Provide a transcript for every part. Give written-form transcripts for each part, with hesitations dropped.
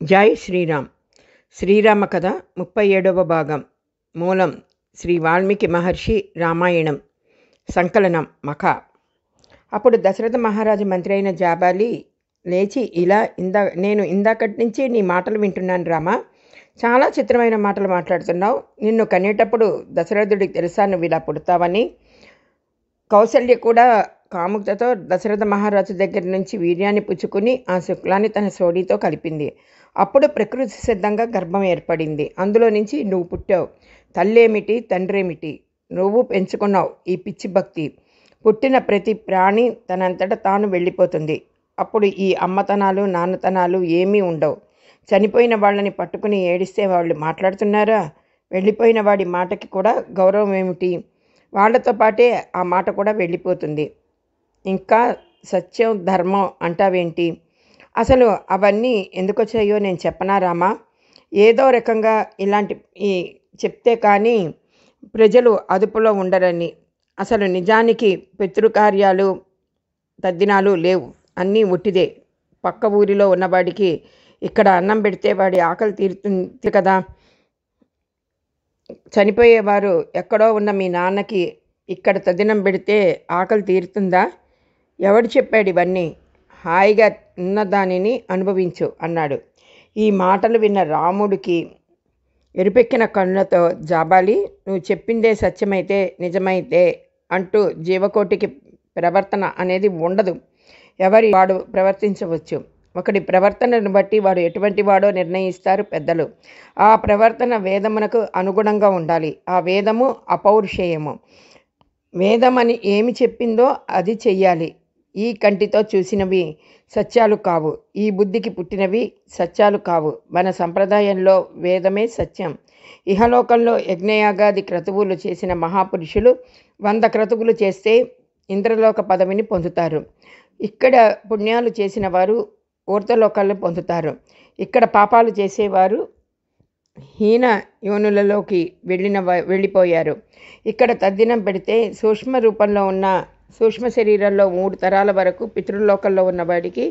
జై శ్రీరామ్. శ్రీరామ కథ 37వ భాగం. మూలం శ్రీ వాల్మీకి మహర్షి రామాయణం. సంకలనం మఖ. అప్పుడు దశరథ మహారాజు మంత్రి అయిన జాబాలి లేచి ఇలా నేను ఇందాకటి నుంచి నీ మాటలు వింటున్నాను రామా. చాలా చిత్రమైన మాటలు మాట్లాడుతున్నావు. నిన్ను కనేటప్పుడు దశరథుడికి తెలుసా నువ్వు ఇలా పుడతావని. కౌసల్య కూడా కాముకతతో దశరథ మహారాజు దగ్గర నుంచి వీర్యాన్ని పుచ్చుకుని ఆ శుక్లాన్ని తన సోడితో కలిపింది. అప్పుడు ప్రకృతి సిద్ధంగా గర్భం ఏర్పడింది. అందులో నుంచి నువ్వు పుట్టావు. తల్లేమిటి తండ్రేమిటి, నువ్వు పెంచుకున్నావు ఈ పిచ్చి భక్తి. పుట్టిన ప్రతి ప్రాణి తనంతట తాను వెళ్ళిపోతుంది. అప్పుడు ఈ అమ్మతనాలు నాన్నతనాలు ఏమీ ఉండవు. చనిపోయిన వాళ్ళని పట్టుకుని ఏడిస్తే వాళ్ళు మాట్లాడుతున్నారా? వెళ్ళిపోయిన వాడి మాటకి కూడా గౌరవం ఏమిటి? వాళ్ళతో పాటే ఆ మాట కూడా వెళ్ళిపోతుంది. ఇంకా సత్యం ధర్మం అంటావేంటి? అసలు అవన్నీ ఎందుకు వచ్చాయో నేను చెప్పనా రామా? ఏదో రకంగా ఇలాంటి చెప్తే కానీ ప్రజలు అదుపులో ఉండరని. అసలు నిజానికి పితృకార్యాలు తద్దినాలు లేవు, అన్నీ ఉట్టిదే. పక్క ఊరిలో ఉన్నవాడికి ఇక్కడ అన్నం పెడితే వాడి ఆకలి తీరుతుంది కదా. చనిపోయేవారు ఎక్కడో ఉన్న మీ నాన్నకి ఇక్కడ తద్దినం పెడితే ఆకలి తీరుతుందా? ఎవడు చెప్పాడు ఇవన్నీ? హాయిగా ఉన్నదానిని అనుభవించు అన్నాడు. ఈ మాటలు విన్న రాముడికి ఎరుపెక్కిన కళ్ళతో, జాబాలి, నువ్వు చెప్పిందే సత్యమైతే నిజమైతే అంటూ జీవకోటికి ప్రవర్తన అనేది ఉండదు. ఎవరి వాడు ప్రవర్తించవచ్చు. ఒకటి ప్రవర్తనను బట్టి వాడు ఎటువంటి వాడో నిర్ణయిస్తారు పెద్దలు. ఆ ప్రవర్తన వేదమునకు అనుగుణంగా ఉండాలి. ఆ వేదము అపౌరుషేయము. వేదమని ఏమి చెప్పిందో అది చెయ్యాలి. ఈ కంటితో చూసినవి సత్యాలు కావు, ఈ బుద్ధికి పుట్టినవి సత్యాలు కావు. మన సంప్రదాయంలో వేదమే సత్యం. ఇహలోకంలో యజ్ఞయాగాది క్రతువులు చేసిన మహాపురుషులు 100 క్రతువులు చేస్తే ఇంద్రలోక పదవిని పొందుతారు. ఇక్కడ పుణ్యాలు చేసిన వారు ఊర్ధ్వలోకాలను పొందుతారు. ఇక్కడ పాపాలు చేసేవారు హీన యోనులలోకి వెళ్ళిపోయారు. ఇక్కడ తద్దినం పెడితే సూక్ష్మ రూపంలో ఉన్న సూక్ష్మ శరీరంలో 3 తరాల వరకు పితృలోకంలో ఉన్నవాడికి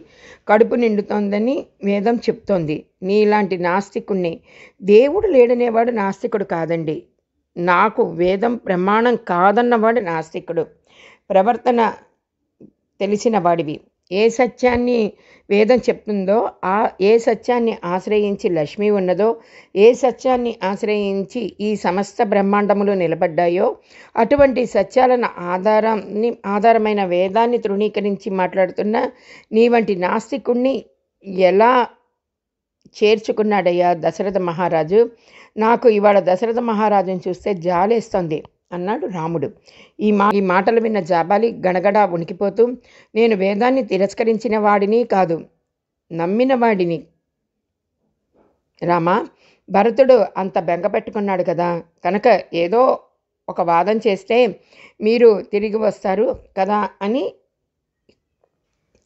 కడుపు నిండుతోందని వేదం చెప్తోంది. నీలాంటి నాస్తికుణ్ణి. దేవుడు లేడనేవాడు నాస్తికుడు కాదండి. నాకు వేదం ప్రమాణం కాదన్నవాడు నాస్తికుడు. ప్రవర్తన తెలిసిన వాడివి. ఏ సత్యాన్ని వేదం చెప్తుందో, ఏ సత్యాన్ని ఆశ్రయించి లక్ష్మి ఉన్నదో, ఏ సత్యాన్ని ఆశ్రయించి ఈ సమస్త బ్రహ్మాండములు నిలబడ్డాయో అటువంటి సత్యాలను ఆధారమైన వేదాన్ని తృణీకరించి మాట్లాడుతున్న నీ వంటి నాస్తికుణ్ణి ఎలా చేర్చుకున్నాడయ్యా దశరథ మహారాజు. నాకు ఇవాళ దశరథ మహారాజును చూస్తే జాలేస్తోంది అన్నాడు రాముడు. ఈ మాటలు విన్న జాబాలి గణగడా ఉనికిపోతూ, నేను వేదాన్ని తిరస్కరించిన వాడిని కాదు, నమ్మిన వాడిని. రామా, భరతుడు అంత బెంగ పెట్టుకున్నాడు కదా, కనుక ఏదో ఒక వాదం చేస్తే మీరు తిరిగి వస్తారు కదా అని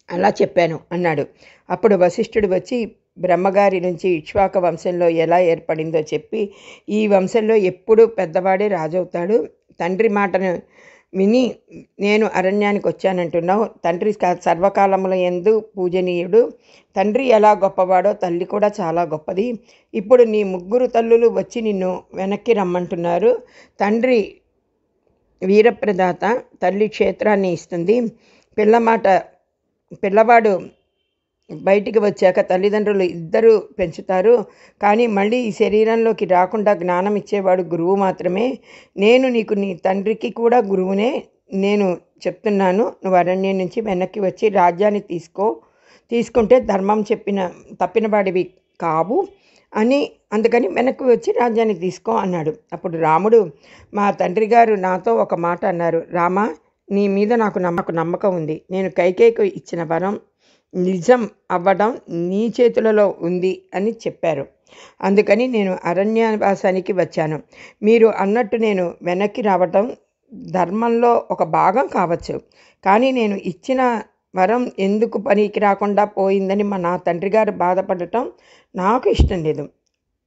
అలా చెప్పాను అన్నాడు. అప్పుడు వశిష్ఠుడు వచ్చి బ్రహ్మగారి నుంచి ఇక్ష్వాక వంశంలో ఎలా ఏర్పడిందో చెప్పి, ఈ వంశంలో ఎప్పుడూ పెద్దవాడే రాజవుతాడు. తండ్రి మాటను విని నేను అరణ్యానికి వచ్చానంటున్నావు. తండ్రి సర్వకాలముల యందు పూజనీయుడు. తండ్రి ఎలా గొప్పవాడో తల్లి కూడా చాలా గొప్పది. ఇప్పుడు నీ 3 తల్లులు వచ్చి నిన్ను వెనక్కి రమ్మంటున్నారు. తండ్రి వీరప్రదాత, తల్లి క్షేత్రాన్ని ఇస్తుంది. పిల్లవాడు బయటికి వచ్చాక తల్లిదండ్రులు ఇద్దరు పెంచుతారు. కానీ మళ్ళీ ఈ శరీరంలోకి రాకుండా జ్ఞానం ఇచ్చేవాడు గురువు మాత్రమే. నేను నీకు నీ తండ్రికి కూడా గురువునే. నేను చెప్తున్నాను, నువ్వు అరణ్యం నుంచి వెనక్కి వచ్చి రాజ్యాన్ని తీసుకుంటే ధర్మం తప్పిన వాడివి కావు అని, అందుకని వెనక్కి వచ్చి రాజ్యాన్ని తీసుకో అన్నాడు. అప్పుడు రాముడు, మా తండ్రి గారు నాతో ఒక మాట అన్నారు. రామా, నీ మీద నాకు నమ్మకం ఉంది. నేను కైకేయికి ఇచ్చిన వరం నిజం అవ్వడం నీ చేతులలో ఉంది అని చెప్పారు. అందుకని నేను అరణ్యవాసానికి వచ్చాను. మీరు అన్నట్టు నేను వెనక్కి రావటం ధర్మంలో ఒక భాగం కావచ్చు. కానీ నేను ఇచ్చిన వరం ఎందుకు పనికి రాకుండా పోయిందని నా తండ్రి గారు బాధపడటం నాకు ఇష్టం లేదు.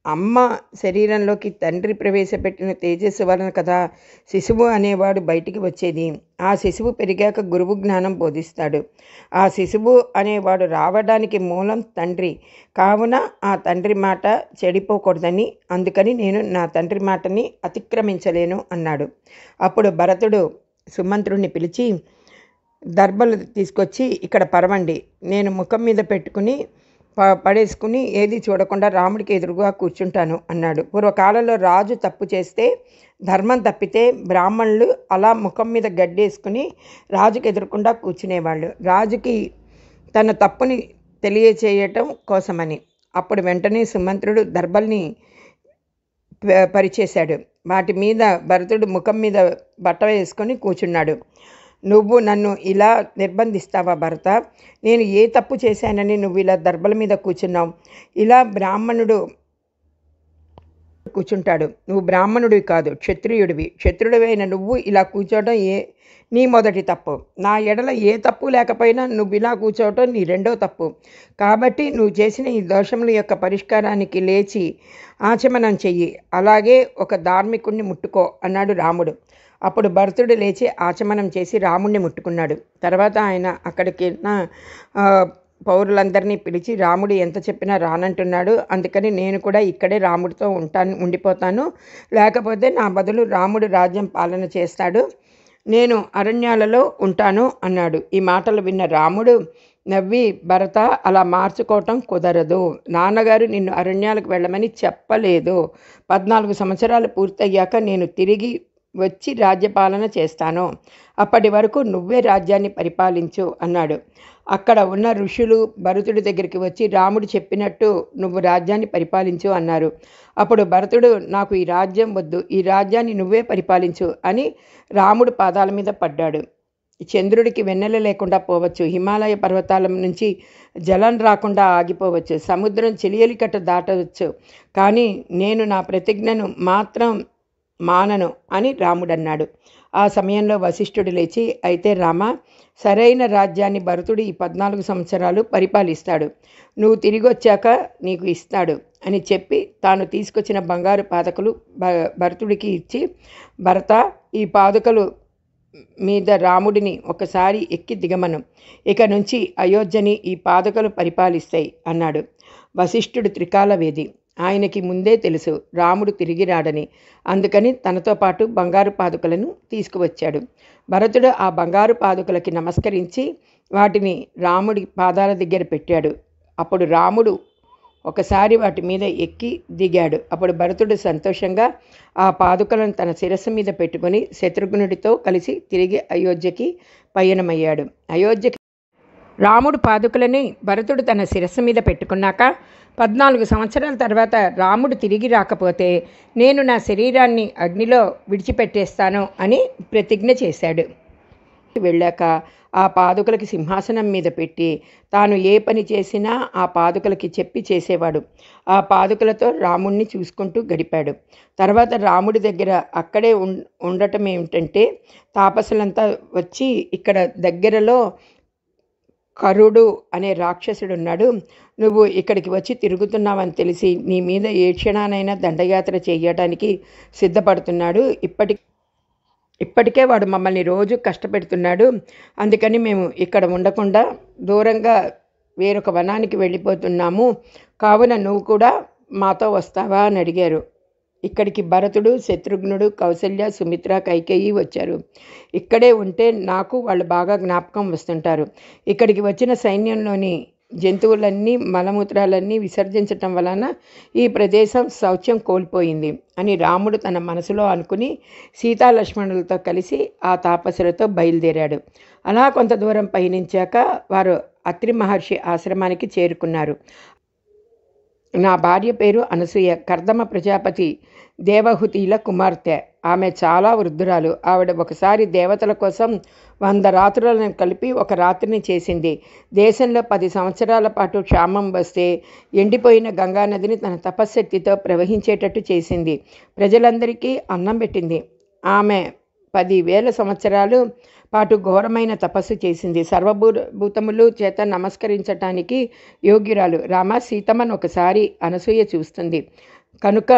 అమ్మ శరీరంలోకి తండ్రి ప్రవేశపెట్టిన తేజస్సు వలన కదా శిశువు అనేవాడు బయటికి వచ్చేది. ఆ శిశువు పెరిగాక గురువు జ్ఞానం బోధిస్తాడు. ఆ శిశువు అనేవాడు రావడానికి మూలం తండ్రి. కావున ఆ తండ్రి మాట చెడిపోకూడదని, అందుకని నేను నా తండ్రి మాటని అతిక్రమించలేను అన్నాడు. అప్పుడు భరతుడు సుమంత్రుణ్ణి పిలిచి, దర్భలు తీసుకొచ్చి ఇక్కడ పరవండి. నేను ముఖం మీద పెట్టుకుని పడేసుకుని ఏది చూడకుండా రాముడికి ఎదురుగా కూర్చుంటాను అన్నాడు. పూర్వకాలంలో రాజు తప్పు చేస్తే, ధర్మం తప్పితే బ్రాహ్మణులు అలా ముఖం మీద గడ్డేసుకుని రాజుకి ఎదురకుండా కూర్చునేవాళ్ళు, రాజుకి తన తప్పుని తెలియచేయటం కోసమని. అప్పుడు వెంటనే సుమంత్రుడు దర్భల్ని పరిచేశాడు. వాటి మీద భరతుడు ముఖం మీద బట్ట వేసుకొని కూర్చున్నాడు. నువ్వు నన్ను ఇలా నిర్బంధిస్తావా భరత? నేను ఏ తప్పు చేశానని నువ్వు ఇలా దర్భల మీద కూర్చున్నావు? ఇలా బ్రాహ్మణుడు కూర్చుంటాడు. నువ్వు బ్రాహ్మణుడివి కాదు, క్షత్రియుడివి. క్షత్రుడివైన నువ్వు ఇలా కూర్చోవడం నీ మొదటి తప్పు. నా ఎడల ఏ తప్పు లేకపోయినా నువ్వు ఇలా కూర్చోవటం నీ రెండో తప్పు. కాబట్టి నువ్వు చేసిన ఈ దోషముల యొక్క పరిష్కారానికి లేచి ఆచమనం చెయ్యి. అలాగే ఒక ధార్మికుణ్ణి ముట్టుకో అన్నాడు రాముడు. అప్పుడు భరతుడు లేచి ఆచమనం చేసి రాముణ్ణి ముట్టుకున్నాడు. తర్వాత ఆయన అక్కడికి పౌరులందరినీ పిలిచి, రాముడు ఎంత చెప్పినా రానంటున్నాడు, అందుకని నేను కూడా ఇక్కడే రాముడితో ఉండిపోతాను. లేకపోతే నా బదులు రాముడు రాజ్యం పాలన చేస్తాడు. నేను అరణ్యాలలో ఉంటాను అన్నాడు. ఈ మాటలు విన్న రాముడు నవ్వి, భరత, అలా మార్చుకోవటం కుదరదు. నాన్నగారు నిన్ను అరణ్యాలకు వెళ్ళమని చెప్పలేదు. 14 సంవత్సరాలు పూర్తయ్యాక నేను తిరిగి వచ్చి రాజ్యపాలన చేస్తాను. అప్పటి వరకు నువ్వే రాజ్యాన్ని పరిపాలించు అన్నాడు. అక్కడ ఉన్న ఋషులు భరతుడి దగ్గరికి వచ్చి, రాముడు చెప్పినట్టు నువ్వు రాజ్యాన్ని పరిపాలించు అన్నారు. అప్పుడు భరతుడు, నాకు ఈ రాజ్యం వద్దు, ఈ రాజ్యాన్ని నువ్వే పరిపాలించు అని రాముడు పాదాల మీద పడ్డాడు. చంద్రుడికి వెన్నెల లేకుండా పోవచ్చు, హిమాలయ పర్వతాల నుంచి జలం రాకుండా ఆగిపోవచ్చు, సముద్రం చెలియలికట్ట దాటవచ్చు, కానీ నేను నా ప్రతిజ్ఞను మాత్రం మానను అని రాముడన్నాడు. ఆ సమయంలో వశిష్ఠుడు లేచి, అయితే రామ, సరైన రాజ్యాన్ని భరతుడు ఈ 14 సంవత్సరాలు పరిపాలిస్తాడు. నువ్వు తిరిగి వచ్చాక నీకు ఇస్తాడు అని చెప్పి తాను తీసుకొచ్చిన బంగారు పాదకులు భరతుడికి ఇచ్చి, భరత, ఈ పాదుకలు మీద రాముడిని ఒకసారి ఎక్కి దిగమను. ఇక నుంచి అయోధ్యని ఈ పాదుకలు పరిపాలిస్తాయి అన్నాడు. వశిష్ఠుడు త్రికాలవేది. ఆయనకి ముందే తెలుసు రాముడు తిరిగి రాడని. అందుకని తనతో పాటు బంగారు పాదుకలను తీసుకువచ్చాడు. భరతుడు ఆ బంగారు పాదుకలకి నమస్కరించి వాటిని రాముడి పాదాల దగ్గర పెట్టాడు. అప్పుడు రాముడు ఒకసారి వాటి మీద ఎక్కి దిగాడు. అప్పుడు భరతుడు సంతోషంగా ఆ పాదుకలను తన శిరస్సు మీద పెట్టుకొని శత్రుఘ్నుడితో కలిసి తిరిగి అయోధ్యకి పయనమయ్యాడు. అయోధ్యకి రాముడు పాదుకలని భరతుడు తన శిరస్సు మీద పెట్టుకున్నాక 14 సంవత్సరాల తర్వాత రాముడు తిరిగి రాకపోతే నేను నా శరీరాన్ని అగ్నిలో విడిచిపెట్టేస్తాను అని ప్రతిజ్ఞ చేశాడు. వెళ్ళాక ఆ పాదుకలకి సింహాసనం మీద పెట్టి తాను ఏ పని చేసినా ఆ పాదుకలకి చెప్పి చేసేవాడు. ఆ పాదుకలతో రాముణ్ణి చూసుకుంటూ గడిపాడు. తర్వాత రాముడి దగ్గర అక్కడే ఉండటం ఏమిటంటే, తాపసులంతా వచ్చి, ఇక్కడ దగ్గరలో కరుడు అనే రాక్షసుడు ఉన్నాడు, నువ్వు ఇక్కడికి వచ్చి తిరుగుతున్నావని తెలిసి నీ మీద ఏ క్షణానైనా దండయాత్ర చేయడానికి సిద్ధపడుతున్నాడు. ఇప్పటికే వాడు మమ్మల్ని రోజు కష్టపెడుతున్నాడు. అందుకని మేము ఇక్కడ ఉండకుండా దూరంగా వేరొక వనానికి వెళ్ళిపోతున్నాము. కావున నువ్వు కూడా మాతో వస్తావా అని అడిగారు. ఇక్కడికి భరతుడు, శత్రుఘ్నుడు, కౌసల్య, సుమిత్ర, కైకేయి వచ్చారు. ఇక్కడే ఉంటే నాకు వాళ్ళు బాగా జ్ఞాపకం వస్తుంటారు. ఇక్కడికి వచ్చిన సైన్యంలోని జంతువులన్నీ మలమూత్రాలన్నీ విసర్జించటం వలన ఈ ప్రదేశం శౌచ్యం కోల్పోయింది అని రాముడు తన మనసులో అనుకుని సీతాలక్ష్మణులతో కలిసి ఆ తాపసులతో బయలుదేరాడు. అలా కొంత దూరం పయనించాక వారు అత్రి మహర్షి ఆశ్రమానికి చేరుకున్నారు. నా భార్య పేరు అనసూయ, కర్దమ ప్రజాపతి దేవహుతిల కుమార్తె. ఆమె చాలా వృద్ధురాలు. ఆవిడ ఒకసారి దేవతల కోసం 100 రాత్రులను కలిపి ఒక రాత్రిని చేసింది. దేశంలో 10 సంవత్సరాల పాటు క్షామం వస్తే ఎండిపోయిన గంగానదిని తన తపశ్శక్తితో ప్రవహించేటట్టు చేసింది. ప్రజలందరికీ అన్నం పెట్టింది. ఆమె 10,000 సంవత్సరాలు పాటు ఘోరమైన తపస్సు చేసింది. సర్వభూతములు చేత నమస్కరించటానికి యోగ్యురాలు. రామ, సీతమ్మను ఒకసారి అనసూయ చూస్తుంది. కనుక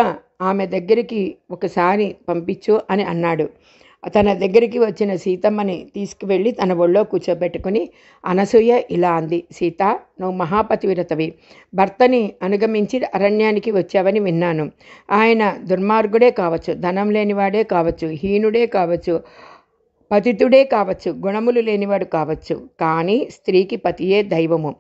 ఆమె దగ్గరికి ఒకసారి పంపించు అని అన్నాడు. తన దగ్గరికి వచ్చిన సీతమ్మని తీసుకువెళ్ళి తన ఒళ్ళో కూర్చోబెట్టుకుని అనసూయ ఇలా అంది. సీత, నువ్వు మహాపతివ్రతవి. భర్తని అనుగమించి అరణ్యానికి వచ్చావని విన్నాను. ఆయన దుర్మార్గుడే కావచ్చు, ధనం లేనివాడే కావచ్చు, హీనుడే కావచ్చు, పతితుడే కావచ్చు, గుణములు లేనివాడు కావచ్చు, కానీ స్త్రీకి పతియే దైవము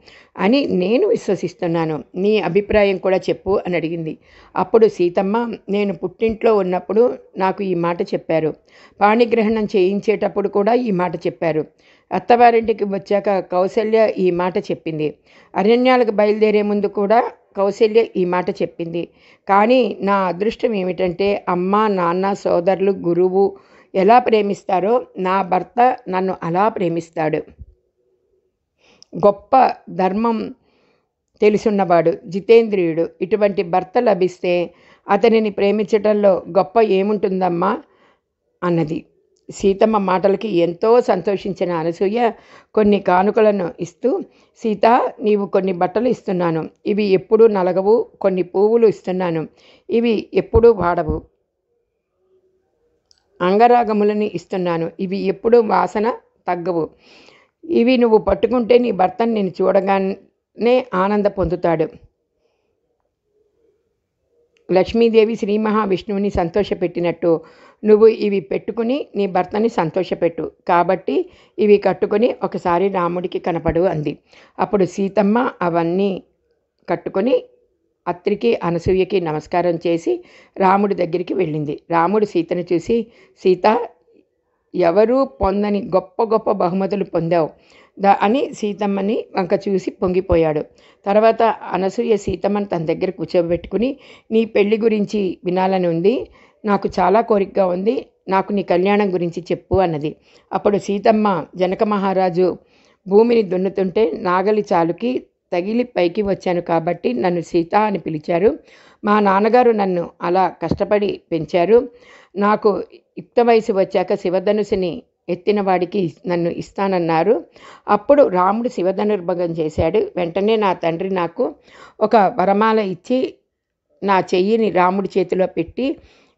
అని నేను విశ్వసిస్తున్నాను. నీ అభిప్రాయం కూడా చెప్పు అని అడిగింది. అప్పుడు సీతమ్మ, నేను పుట్టింట్లో ఉన్నప్పుడు నాకు ఈ మాట చెప్పారు. పాణిగ్రహణం చేయించేటప్పుడు కూడా ఈ మాట చెప్పారు. అత్తవారింటికి వచ్చాక కౌసల్య ఈ మాట చెప్పింది. అరణ్యాలకు బయలుదేరే ముందు కూడా కౌసల్య ఈ మాట చెప్పింది. కానీ నా అదృష్టం ఏమిటంటే అమ్మ, నాన్న, సోదరులు, గురువు ఎలా ప్రేమిస్తారో నా భర్త నన్ను అలా ప్రేమిస్తాడు. గొప్ప ధర్మం తెలుసున్నవాడు, జితేంద్రియుడు. ఇటువంటి భర్త లభిస్తే అతనిని ప్రేమించటంలో గొప్ప ఏముంటుందమ్మా అన్నది. సీతమ్మ మాటలకి ఎంతో సంతోషించిన అనసూయ కొన్ని కానుకలను ఇస్తూ, సీత, నీవు కొన్ని బట్టలు ఇస్తున్నాను, ఇవి ఎప్పుడూ నలగవు. కొన్ని పువ్వులు ఇస్తున్నాను, ఇవి ఎప్పుడూ వాడవు. అంగరాగములని ఇస్తున్నాను, ఇవి ఎప్పుడూ వాసన తగ్గవు. ఇవి నువ్వు పట్టుకుంటే నీ భర్తను నేను చూడగానే ఆనంద పొందుతాడు. లక్ష్మీదేవి శ్రీ మహావిష్ణువుని సంతోషపెట్టినట్టు నువ్వు ఇవి పెట్టుకుని నీ భర్తని సంతోషపెట్టు. కాబట్టి ఇవి కట్టుకొని ఒకసారి రాముడికి కనపడు అంది. అప్పుడు సీతమ్మ అవన్నీ కట్టుకొని అత్రికి అనసూయకి నమస్కారం చేసి రాముడి దగ్గరికి వెళ్ళింది. రాముడు సీతను చూసి, సీత, ఎవరూ పొందని గొప్ప గొప్ప బహుమతులు పొందావు అని సీతమ్మని వంక చూసి పొంగిపోయాడు. తర్వాత అనసూయ సీతమ్మని తన దగ్గర కూర్చోబెట్టుకుని, నీ పెళ్లి గురించి వినాలని ఉంది, నాకు చాలా కోరికగా ఉంది, నాకు నీ కళ్యాణం గురించి చెప్పు అన్నది. అప్పుడు సీతమ్మ, జనక మహారాజు భూమిని దున్నుతుంటే నాగలి చాలుకి తగిలి పైకి వచ్చాను కాబట్టి నన్ను సీత అని పిలిచారు. మా నాన్నగారు నన్ను అలా కష్టపడి పెంచారు. నాకు యుక్త వయసు వచ్చాక శివధనుసుని ఎత్తిన వాడికి నన్ను ఇస్తానన్నారు. అప్పుడు రాముడు శివధనుర్భంగం చేశాడు. వెంటనే నా తండ్రి నాకు ఒక వరమాల ఇచ్చి నా చెయ్యిని రాముడి చేతిలో పెట్టి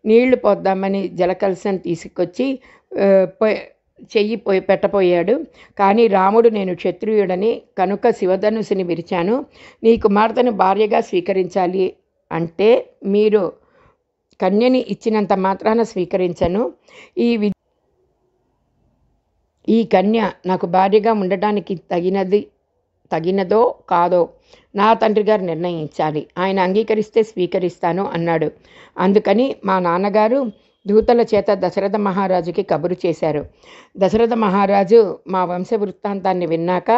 నీళ్లు పోద్దామని జలకలశం తీసుకొచ్చి చెయ్యి పెట్టపోయాడు. కానీ రాముడు నేను క్షత్రియుడని కనుక శివధనుసుని విరిచాను. నీ కుమార్తెను భార్యగా స్వీకరించాలి అంటే మీరు కన్యని ఇచ్చినంత మాత్రాన స్వీకరించను. ఈ కన్య నాకు భార్యగా ఉండటానికి తగినదో కాదో నా తండ్రి గారు నిర్ణయించాలి. ఆయన అంగీకరిస్తే స్వీకరిస్తాను అన్నాడు. అందుకని మా నాన్నగారు దూతల చేత దశరథ మహారాజుకి కబురు చేశారు. దశరథ మహారాజు మా వంశ వృత్తాంతాన్ని విన్నాక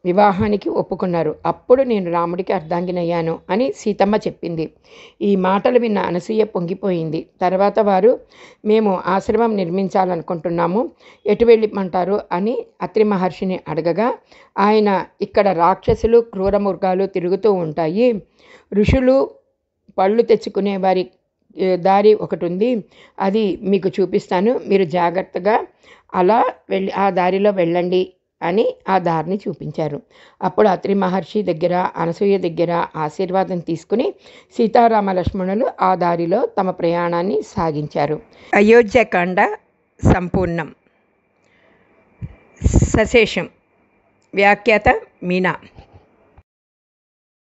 వివాహానికి ఒప్పుకున్నారు. అప్పుడు నేను రాముడికి అర్ధాంగినయ్యాను అని సీతమ్మ చెప్పింది. ఈ మాటలు విన్న అనసూయ పొంగిపోయింది. తర్వాత వారు, మేము ఆశ్రమం నిర్మించాలనుకుంటున్నాము, ఎటు వెళ్ళిమంటారు అని అత్రి మహర్షిని అడగగా, ఆయన, ఇక్కడ రాక్షసులు, క్రూరమృగాలు తిరుగుతూ ఉంటాయి. ఋషులు పళ్ళు తెచ్చుకునే వారి దారి ఒకటి ఉంది, అది మీకు చూపిస్తాను, మీరు జాగ్రత్తగా అలా వెళ్ళి ఆ దారిలో వెళ్ళండి అని ఆ దారిని చూపించారు. అప్పుడు అత్రి మహర్షి దగ్గర, అనసూయ దగ్గర ఆశీర్వాదం తీసుకుని సీతారామ లక్ష్మణులు ఆ దారిలో తమ ప్రయాణాన్ని సాగించారు. అయోధ్యకాండ సంపూర్ణం. సశేషం. వ్యాఖ్యాత మీనా.